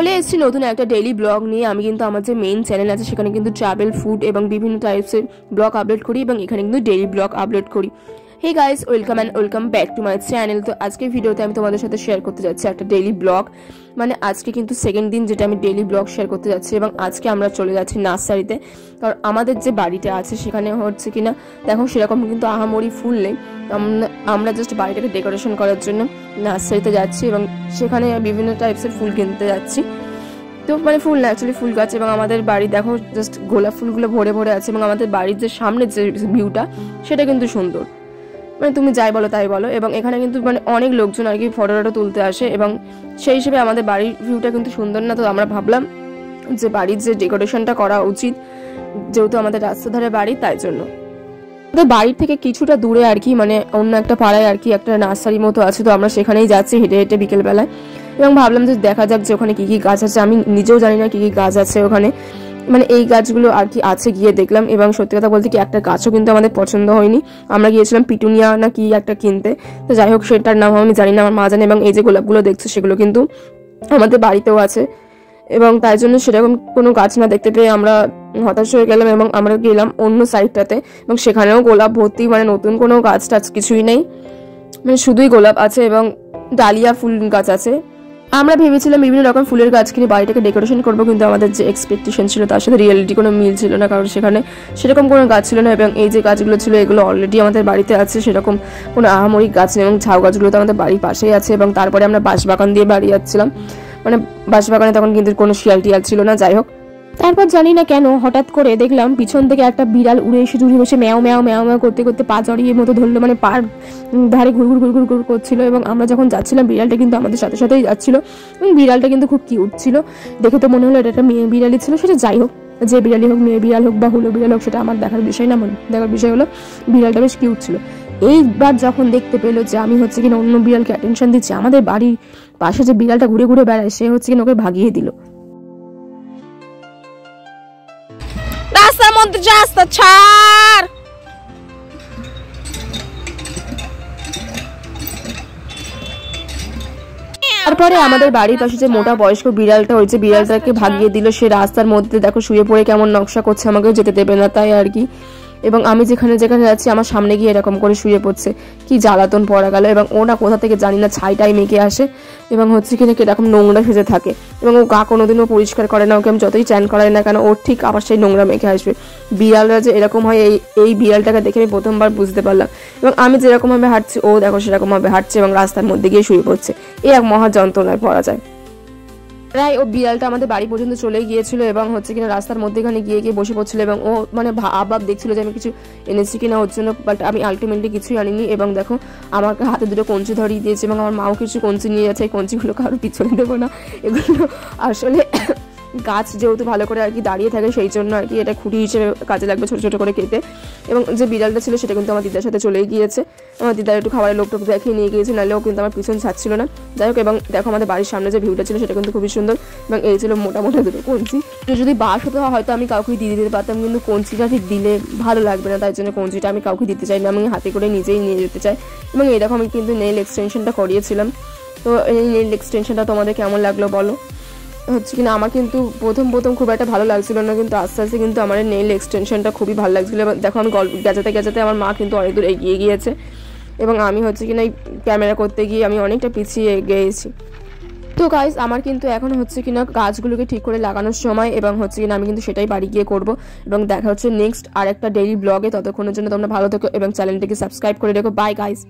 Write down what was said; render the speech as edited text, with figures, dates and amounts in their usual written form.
চলে এসেছি নতুন একটা ডেইলি ব্লগ নিয়ে। আমি কিন্তু আমার যে মেইন চ্যানেল আছে সেখানে কিন্তু ট্রাভেল, ফুড এবং বিভিন্ন টাইপসের ব্লগ আপলোড করি এবং এখানে কিন্তু ডেইলি ব্লগ আপলোড করি। Hey guys, welcome and welcome back to my channel. তো আজকের ভিডিওতে আমি তোমাদের সাথে শেয়ার করতে যাচ্ছি একটা ডেইলি ব্লগ। মানে আজকে কিন্তু সেকেন্ড দিন যেটা আমি ডেইলি ব্লগ শেয়ার করতে যাচ্ছি এবং আজকে আমরা চলে যাচ্ছি নার্সারিতে। কারণ আমাদের যে বাড়িটা আছে সেখানে হচ্ছে কিনা দেখো সেরকম কিন্তু আহামরি ফুল নেই। আমরা জাস্ট বাড়িটাকে ডেকোরেশন করার জন্য নার্সারিতে যাচ্ছি এবং সেখানে বিভিন্ন টাইপসের ফুল কিনতে যাচ্ছি। তো মানে ফুল না, অ্যাকচুয়ালি ফুল গাছ। এবং আমাদের বাড়ি দেখো জাস্ট গোলাপ ফুলগুলো ভরে ভরে আছে এবং আমাদের বাড়ির যে সামনের যে ভিউটা সেটা কিন্তু সুন্দর, মানে তুমি যাই বলো তাই বলো। এবং এখানে কিন্তু মানে অনেক লোকজন আর কি ফটো টটো তুলতে আসে এবং সেই হিসেবে আমাদের বাড়ির ভিউটা কিন্তু সুন্দর না। তো আমরা ভাবলাম যে বাড়ির যে ডেকোরেশনটা করা উচিত, যেহেতু আমাদের রাস্তার ধারে বাড়ি, তাই জন্য আমাদের বাড়ির থেকে কিছুটা দূরে আর কি মানে অন্য একটা পাড়ায় আর কি একটা নার্সারি মতো আছে। তো আমরা সেখানেই যাচ্ছি হেঁটে হেঁটে বিকেলবেলায় এবং ভাবলাম যে দেখা যাক যে ওখানে কি কি গাছ আছে। আমি নিজেও জানি না কি কি গাছ আছে ওখানে, মানে এই গাছগুলো আর কি আছে গিয়ে দেখলাম। এবং সত্যি কথা বলতে কি একটা গাছও কিন্তু আমাদের পছন্দ হয়নি। আমরা গিয়েছিলাম পিটুনিয়া না কি একটা কিনতে, তো যাই হোক সেটার নাম আমি জানি না, আমার মা জানে। এবং এই যে গোলাপগুলো দেখছো সেগুলো কিন্তু আমাদের বাড়িতেও আছে এবং তাই জন্য সেরকম কোনো গাছ না দেখতে পেয়ে আমরা হতাশ হয়ে গেলাম এবং আমরা গেলাম অন্য সাইডটাতে এবং সেখানেও গোলাপ ভর্তি, মানে নতুন কোনো গাছ টাছ কিছুই নেই, মানে শুধুই গোলাপ আছে এবং ডালিয়া ফুল গাছ আছে। আমরা ভেবেছিলাম বিভিন্ন রকম ফুলের গাছ কিনে বাড়িটাকে ডেকোরেশন করবো, কিন্তু আমাদের যে এক্সপেকটেশন ছিল তার সাথে রিয়েলিটি কোনো মিল ছিল না, কারণ সেখানে সেরকম কোনো গাছ ছিল না। এবং এই যে গাছগুলো ছিল এগুলো অলরেডি আমাদের বাড়িতে আছে, সেরকম কোনো আহামরি গাছ নেই। এবং ঝাউ গাছগুলো তো আমাদের বাড়ির পাশেই আছে। এবং তারপরে আমরা বাঁশবাগান দিয়ে বাড়ি যাচ্ছিলাম, মানে বাঁশবাগানে তখন কিন্তু কোনো শিয়াল টিয়াল ছিল না। যাই হোক, তারপর জানি না কেন হঠাৎ করে দেখলাম পিছন থেকে একটা বিড়াল উড়ে এসে জুড়ে বসে ম্যাও ম্যাও ম্যাও ম্যাও করতে করতে পা জড়িয়ে মতো ধরলো, মানে পার ধারে ঘুরঘুর ঘুরঘুর ঘুর করছিল। এবং আমরা যখন যাচ্ছিলাম বিড়ালটা কিন্তু আমাদের সাথে সাথেই যাচ্ছিল এবং বিড়ালটা কিন্তু খুব কিউট ছিল, দেখে তো মনে হলো এটা একটা মেয়ে বিড়ালই ছিল। সেটা যাই হোক, যে বিড়ালই হোক, মেয়ে বিড়াল হোক বা হলো বিড়াল হোক, সেটা আমার দেখার বিষয় না। দেখার বিষয় হলো বিড়ালটা বেশ কিউট ছিল। এইবার যখন দেখতে পেলো যে আমি হচ্ছে কিনা অন্য বিড়ালকে অ্যাটেনশন দিচ্ছি, আমাদের বাড়ির পাশে যে বিড়ালটা ঘুরে ঘুরে বেড়ায় সে হচ্ছে কিনা ওকে ভাগিয়ে দিল। রাস্তার মধ্যে রাস্তা ছাড়। তারপরে আমাদের বাড়ির পাশে যে মোটা বয়স্ক বিড়ালটা, ওই যে বিড়ালটাকে ভাগিয়ে দিল, সে রাস্তার মধ্যে দেখো শুয়ে পড়ে কেমন নকশা করছে, আমাকেও যেতে দেবে না তাই আর কি। এবং আমি যেখানে যেখানে যাচ্ছি আমার সামনে গিয়ে এরকম করে শুয়ে পড়ছে, কি জ্বালাতন পড়া গেল। এবং ও না কোথা থেকে জানি না ছাইটাই মেখে আসে এবং হচ্ছে কিনা কিরকম নোংরা ভেজে থাকে এবং ও গা কোনোদিনও পরিষ্কার করে না। ওকে আমি যতই চ্যান করাই না কেন ওর ঠিক আবার সেই নোংরা মেখে আসবে। বিড়ালরা যে এরকম হয় এই বিড়ালটাকে দেখে আমি প্রথমবার বুঝতে পারলাম। এবং আমি যেরকমভাবে হাঁটছি ও দেখো সেরকমভাবে হাঁটছে এবং রাস্তার মধ্যে গিয়ে শুয়ে পড়ছে। এই এক মহা যন্ত্রণায় পড়া যায়। প্রায় ও বিড়ালটা আমাদের বাড়ি পর্যন্ত চলে গিয়েছিল এবং হচ্ছে কিনা রাস্তার মধ্যেখানে গিয়ে গিয়ে বসে পড়ছিল এবং ও মানে ভাব দেখছিল যে আমি কিছু এনেছি কিনা ওর জন্য, বাট আমি আলটিমেটলি কিছুই আনিনি। এবং দেখো আমাকে হাতে দুটো কঞ্চি ধরিয়ে দিয়েছে এবং আমার মাও কিছু কঞ্চি নিয়ে যাচ্ছে। এই কঞ্চিগুলো কারোর পিছনে দেবো না, এগুলো আসলে গাছ যেহেতু ভালো করে আর কি দাঁড়িয়ে থাকে সেই জন্য আর কি এটা খুঁটি হিসেবে কাজে লাগবে ছোটো ছোটো করে কেটে। এবং যে বিড়ালটা ছিল সেটা কিন্তু আমার দিদার সাথে চলেই গিয়েছে, আমার দিদার একটু খাবারের লোক টোক দেখিয়ে নিয়ে গিয়েছে, নাহলেও কিন্তু আমার পিছন ছাড়ছিল না। যাই হোক, এবং দেখো আমাদের বাড়ির সামনে যে ভিউটা ছিল সেটা কিন্তু খুবই সুন্দর এবং এই ছিল মোটা মোটা দুটো কঞ্চি। যদি বাস হতো হয়তো আমি কাউকে দিয়ে দিতে পারতাম, কিন্তু কঞ্চিটা ঠিক দিলে ভালো লাগবে না, তাই জন্য কঞ্চিটা আমি কাউকে দিতে চাই না, আমি হাতে করে নিজেই নিয়ে যেতে চাই। এবং এই দেখো আমি কিন্তু নেইল এক্সটেনশনটা করিয়েছিলাম। তো এই নেইল এক্সটেনশনটা তোমাদের কেমন লাগলো বলো। হচ্ছে কিনা আমার কিন্তু প্রথম খুব একটা ভালো লাগছিল না, কিন্তু আস্তে আস্তে কিন্তু আমার নেইল এক্সটেনশনটা খুবই ভালো লাগছিলো। দেখো আমি গল্প গেজাতে গেজাতে আমার মা কিন্তু অনেক দূর এগিয়ে গিয়েছে এবং আমি হচ্ছে কিনা এই ক্যামেরা করতে গিয়ে আমি অনেকটা পিছিয়ে গিয়েছি। তো গাইস, আমার কিন্তু এখন হচ্ছে কিনা গাছগুলোকে ঠিক করে লাগানোর সময় এবং হচ্ছে কিনা আমি কিন্তু সেটাই বাড়ি গিয়ে করবো। এবং দেখা হচ্ছে নেক্সট আর একটা ডেইলি ব্লগে। ততক্ষণের জন্য তোমরা ভালো থেকো এবং চ্যানেলটিকে সাবস্ক্রাইব করে রেখো। Bye guys.